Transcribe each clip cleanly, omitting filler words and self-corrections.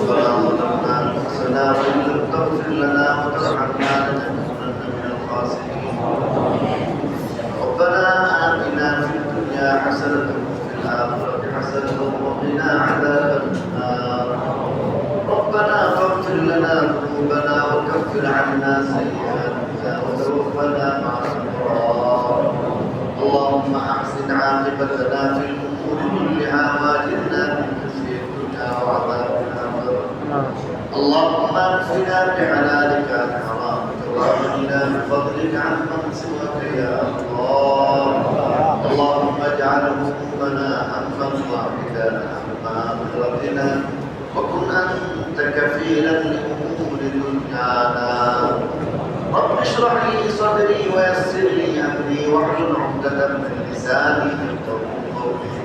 ربنا ظلمنا أنفسنا وإن لم تغفر لنا وترحمنا لنكونن من الخاسرين ربنا آتنا في الدنيا حسنة وفي الآخرة حسنة وقنا عذاب النار ربنا فاغفر لنا ذنوبنا وكفر عنا سيئاتنا وتوفنا مع الأبرار اللهم أحسن عاقبتنا في الأمور كلها وأجرنا من خزي الدنيا وعذاب الآخرة اللهم اكفنا بحلالك عن حرامك واغننا بفضلك عمن سواك يا الله اللهم اجعل همومنا هما واحدا هم آخرتنا وكن أنت كفيلا لأمور دنيانا رب اشرح لي صدري ويسر لي أمري واحلل عقدة من لساني يفقهوا قولي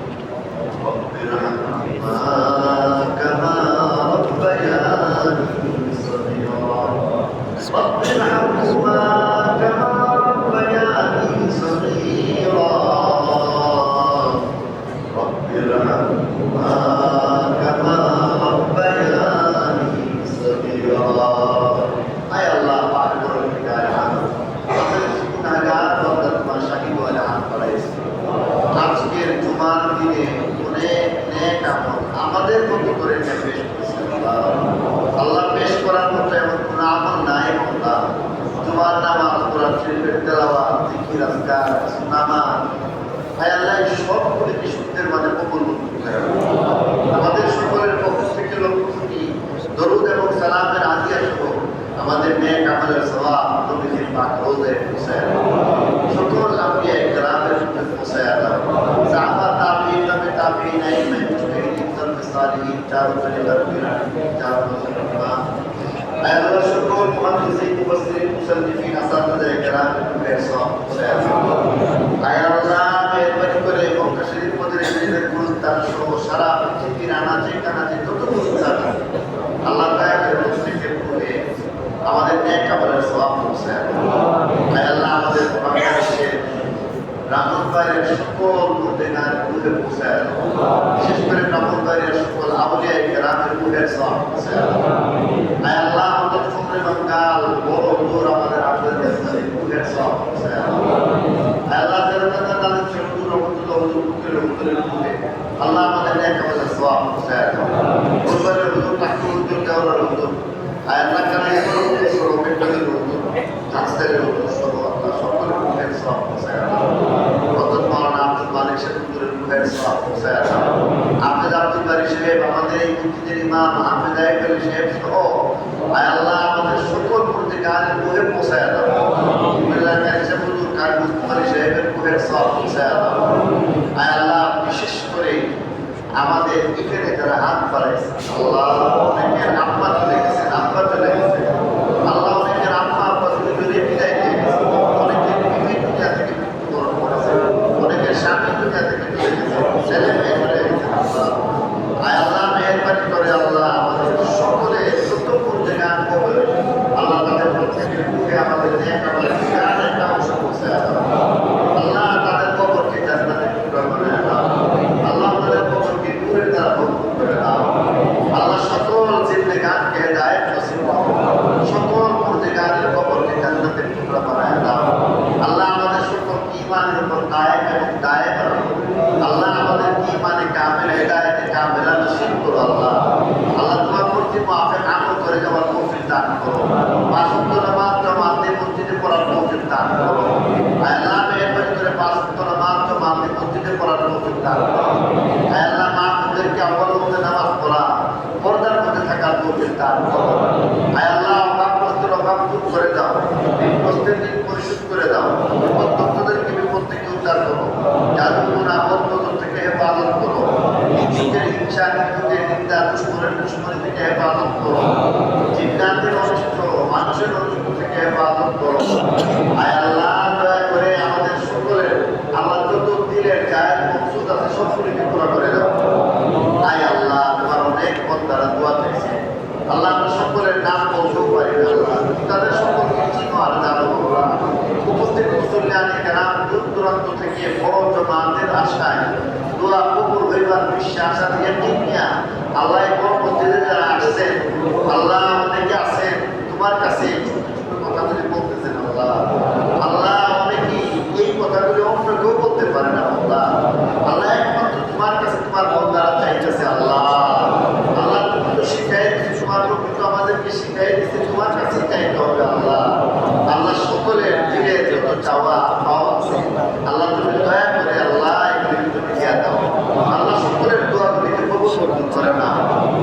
رب ارحمهما كما ربياني صغيرا رب ارحمهما كما ربياني صغيرا رب ارحمهما كما ربياني صغيرا أي الله بعد ذلك আমাদের গুনাহগার বান্দা তোমার শাহিদ ওয়ালে হাত বাড়াইছে আজকের জুমার দিনে অনেক নেক আমল আমাদের মতো করে পেশ করেছে আল্লাহ পেশ করার মতো এমন কোনো আমল নাই আল্লাহ জুমার নামাজ কোরআন শরীফের তেলাওয়াত জিকির আজকার নামাজ আয় আল্লাহ সবগুলি বিশুদ্ধের মাঝে কবুল করে আমাদের সকলের পক্ষ থেকে লক্ষ কোটি দরুদ এবং সালামের হাদিয়া সহ আমাদের নেক আমলের সওয়াব নবীজির পাক রোজায় পৌঁছায় সকল আম্বিয়া ইকরামের মধ্যে পৌঁছায় দাও সাহাবা তাবিঈন তাবিঈন আইমান মুজতাহিদিন সালফে সালিহিন চারজনের দরবিরা চারজনের ইমাম আয় আল্লাহ সকল মুহাদ্দিসিন মুফাসসিরিন মুসান্নিফিন আসাতিজা ইকরামের মধ্যে সওয়াব পৌঁছায় দাও আয় আল্লাহ মেহেরবানি করে মক্কা শরীফ মদিনার গুরুস্থান সহ সারা পৃথিবীর আনাচে কানাচে যত গুরুস্থান আল্লাহ দয়া করে মুসলিমদের উপরে আমাদের নেক আমলের সওয়াব পৌঁছায় আয় আল্লাহ আমাদের বাংলাদেশের ব্রাহ্মণবাড়িয়ার সকল মুর্দেগার রুহে পৌঁছায় বিশেষ করে ব্রাহ্মণবাড়িয়ার সকল আউলিয়া ইকরামের রুহের সওয়াব পৌঁছায় আয় আল্লাহ আমাদের ফকরে বাঙ্গাল বড় দূর আমাদের আপনাদের রুহের সওয়াব পৌঁছায় আয় আল্লাহ জান্নাতের নামে হুজুর রহমাতুল্লাহ হুজুর মুকের হুজুরের রুহে আল্লাহ আমাদের নেক আমলের সওয়াব পৌঁছায় কুরবানের হুজুর তাকু হুজুর দেওয়ার হুজুর আয় আল্লাহ কানে করো করো মেট্টাদের হুজুর হাসদের হুজুর সব আল্লাহ সকলের রুহের সওয়াব পৌঁছায় হযরত মাওলানা আব্দুল মালিক সাহেব হুজুরের রুহের সওয়াব পৌঁছায় হাফেজ আব্দুল বারী সাহেব আমাদের এই মসজিদের ইমাম হাফেজ আইয়ুব আলী সাহেব সহ আয় আল্লাহ আমাদের সকল মুর্দেগারের রুহে পৌঁছায় দাও আল্লাহ কারি সাহেব হুজুর কারি মুস্তাফা সাহেবের রুহের সওয়াব পৌঁছায় দাও আয় আল্লাহ বিশেষ করে আমাদের এখানে যারা হাত বাড়াইছে আল্লাহ অনেকের আম্মা চলে গেছে আব্বা চলে গেছে আল্লাহ অনেকের আম্মা আব্বা চলে গেলে বিদায় দিয়ে গেছে অনেকের বিবি দুনিয়া থেকে মৃত্যুবরণ করেছে অনেকের স্বামী দুনিয়া থেকে চলে গেছে ছেলে মেয়ে চলে গেছে আয় আল্লাহ মেহেরবানি করে আল্লাহ আমাদের সকলে যত মুর্দেগান কবর আল্লাহ তাদের প্রত্যেকের মুখে আমাদের নেক আমলের একটা অংশ পৌঁছায় আল্লাহ তাদের কবরকে জান্নাতের টুকরা বানায় দাও আল্লাহ তাদের কবরকে নূরের দ্বারা ভরপুর করে দাও আল্লাহ সকল জিন্দেগানকে হেদায়েত নসিব করো সকল মুর্দেগানের কবরকে জান্নাতের টুকরা বানায় দাও আল্লাহ আমাদের সকল ঈমানের উপর কায়েম এবং দায়েম রাখো আল্লাহ আমাদের ঈমানে কামিল হেদায়েতে কামিলা নসিব করো আল্লাহ আল্লাহ তোমার প্রতি মাফেক আমল করে যাওয়ার তৌফিক দান করো পাঁচ ওয়াক্ত নামাজ জামাতে মসজিদে পড়ার তৌফিক দান করো আয় আল্লাহ মেহেরবানি করে পাঁচ ওয়াক্ত নামাজ জামাতে মসজিদে পড়ার তৌফিক দান করো আয় আল্লাহ মাদেরকে অবলম্বনে নামাজ পড়া পর্দার মধ্যে থাকার তৌফিক দান করো আয় আল্লাহ অভাবগ্রস্তের অভাব দূর করে দাও ঋণগ্রস্তের ঋণ পরিশোধ করে দাও বিপদগ্রস্তদেরকে বিপদ থেকে উদ্ধার করো জাদুগুণ আপদ নজর থেকে হেফাজত করো নিজের হিংসা নিজেদের নিন্দা দুশ্মনের দুশ্মনী থেকে হেফাজত করো জিন্নাতের অনিষ্ট মানুষের অনিষ্ট থেকে হেফাজত করো আয় আল্লাহ দয়া করে আমাদের সকলের আল্লাহ যত দিলের জায়েজ মকসুদ আছে সবগুলিকে পুরা করে দাও আয় আল্লাহ তোমার অনেক বন্দারা দোয়া চাইছে আল্লাহ আমরা সকলের নাম বলতেও পারি না আল্লাহ তাদের সকলকে চিনো আর জানো উপস্থিত মুসল্লিয়ানে কেরাম দূর দূরান্ত থেকে বড় জমাতের আশায় দোয়া কবুল হইবার বিশ্বাস আর ইয়াকিন নিয়া আল্লাহ এই বড় মসজিদে যারা আসছেন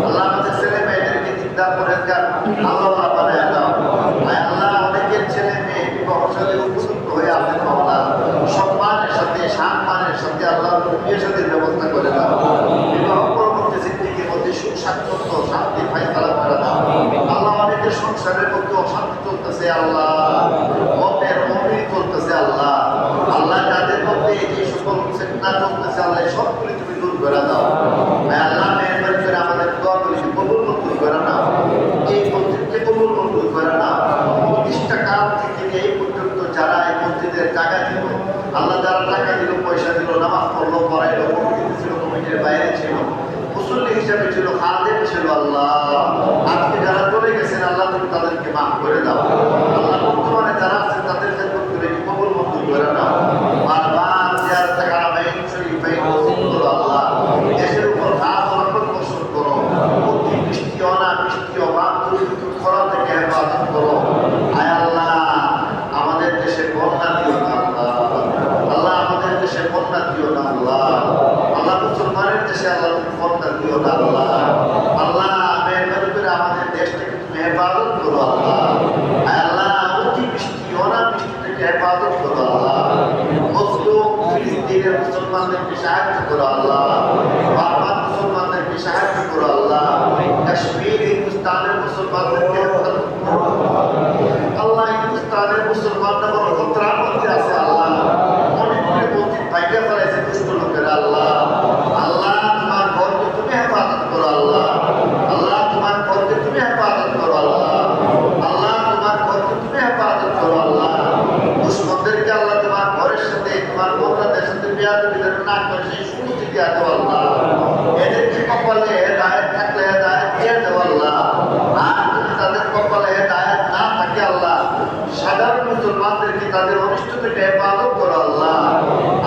আল্লাহ আমাদের ছেলে মেয়েদেরকে চিন্তা পরেজগার আল্লাহ বানায় দাও। আল্লাহ অনেকের ছেলে মেয়ে বিবাহশালী উপযুক্ত হয়ে আছে মাওলা, সম্মানের সাথে সম্মানের সাথে আল্লাহ বিয়ের সাথে ব্যবস্থা করে দাও। বিবাহ পরবর্তী জিন্দেগির মধ্যে সুখ স্বাচ্ছন্দ্য শান্তি ফায়সালা করে দাও। আল্লাহ অনেকের সংসারের মধ্যে অশান্তি চলতেছে আল্লাহ, মনের অমিল চলতেছে আল্লাহ। আল্লাহ যাদের মধ্যে যে সকল চেতনা চলতেছে আল্লাহ সবগুলি তুমি দূর করে দাও। আল্লাহ মেহরবানি করে আমাদের দোয়াগুলি কবুল মঞ্জুর করে নাও। এই মসজিদকে কবুল মঞ্জুর করে নাও। প্রতিষ্ঠা কাল থেকে এই পর্যন্ত যারা এই মসজিদের জায়গা ছিল আল্লাহ, যারা টাকা দিল পয়সা দিল নামাজ পড়লো পড়াইলো কমিটি ছিল কমিটির বাইরে ছিল মুসল্লি হিসাবে ছিল খাদেম ছিল আল্লাহ, আজকে যারা চলে গেছেন আল্লাহ তুমি তাদেরকে মাফ করে দাও। আল্লাহ বর্তমানে যারা আছেন তাদের খেদমত করে কবুল মঞ্জুর করে নাও। বারবার জিয়ারতে হারামাইন শরীফাইন নসিব করো আল্লাহ। দেশের উপর খাস রহমত বর্ষণ করো। অতি বৃষ্টি অনাবৃষ্টি অভাব দুর্ভিক্ষ খরা থেকে হেফাজত করো। আয় আল্লাহ আমাদের দেশে বন্যা দিও না আল্লাহ। আল্লাহ আমাদের দেশে বন্যা দিও না আল্লাহ। আল্লাহ মুসলমানের দেশে আল্লাহ তুমি বন্যা দিও না আল্লাহ। আল্লাহ মেহরবানি করে আমাদের দেশটাকে তুমি হেফাজত করো আল্লাহ। আয় আল্লাহ অতি বৃষ্টি অনাবৃষ্টি থেকে হেফাজত করো আল্লাহ। মজলুম ফিলিস্তিনের মুসলমানদেরকে সাহায্য করো আল্লাহ। বারবার মুসলমানদেরকে সাহায্য করো আল্লাহ। কাশ্মীর হিন্দুস্তানের মুসলমানদেরকে হেফাজত করো আল্লাহ। হিন্দুস্তানের মুসলমানরা বড় খতরার মধ্যে আছে আল্লাহ। অনেকগুলি মসজিদ ভাইকে ফেলাইছে দুষ্ট লোকেরা আল্লাহ। আল্লাহ তোমার ঘরকে তুমি হেফাজত করো আল্লাহ। আল্লাহ তোমার ঘরকে তুমি হেফাজত করো আল্লাহ। আল্লাহ তোমার ঘরকে তুমি হেফাজত করো আল্লাহ। দুশ্মনদেরকে আল্লাহ তোমার ঘরের সাথে তোমার বন্ধুদের সাথে বেয়াদবি যেন না করে সেই সুযোগ দিয়া দাও আল্লাহ। এদেরকে কপালে হেদায়েত থাকলে হেদায়েত দিয়ে দাও আল্লাহ। আর যদি তাদের কপালে হেদায়েত না থাকে আল্লাহ, সাধারণ মুসলমানদেরকে তাদের অনিষ্ট থেকে হেফাজত করো আল্লাহ।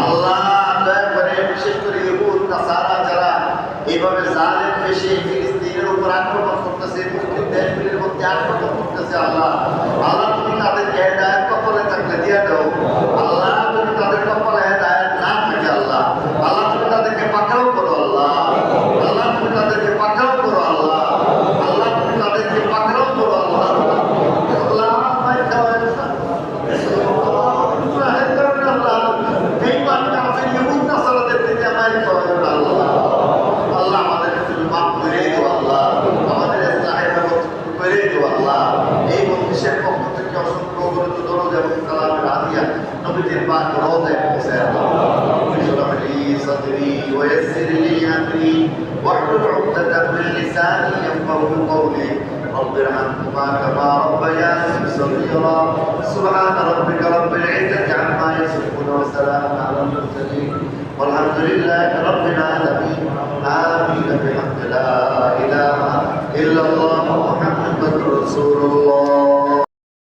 আল্লাহ দয়া করে বিশেষ করে ইহুদ নাসারা যারা এইভাবে জালেম বেশি ফিলিস্তিনের উপর আক্রমণ করতেছে, মুসলিম দেশগুলির মধ্যে আক্রমণ করতেছে আল্লাহ। আল্লাহ তুমি তাদেরকে হেদায়েত কপালে থাকলে দিয়ে দাও আল্লাহ। তুমি তাদের কপালে হেদায়েত না থাকে আল্লাহ, আল্লাহ তুমি তাদেরকে পাকড়াও করো আল্লাহ। আল্লাহ তুমি তাদেরকে পাকড়াও করো আল্লাহ। আল্লাহ তুমি তাদেরকে পাকড়াও করো আল্লাহ। আল্লাহ এই বাচ্চা আছে ইহুদ নাসারাদের থেকে আমার আল্লাহ আমাদেরকে তুমি মাফ করে দিও আল্লাহ। আমাদের ইসলামের করে দিও আল্লাহ। এই মজলিসের পক্ষ থেকে অসংখ্য গুরুত্ব দরদ এবং সালামের হাদিয়া নবীজির পাক রওজায় পৌঁছে আল্লাহ। اشرح لي صدري ويسر لي امري واحلل عقدة من لساني يفقهوا قولي رب ارحمهما كما ربياني صغيرا سبحان ربك رب العزة عما يصفون وسلام على المرسلين والحمد لله رب العالمين آمين بحمد لا إله إلا الله محمد رسول الله.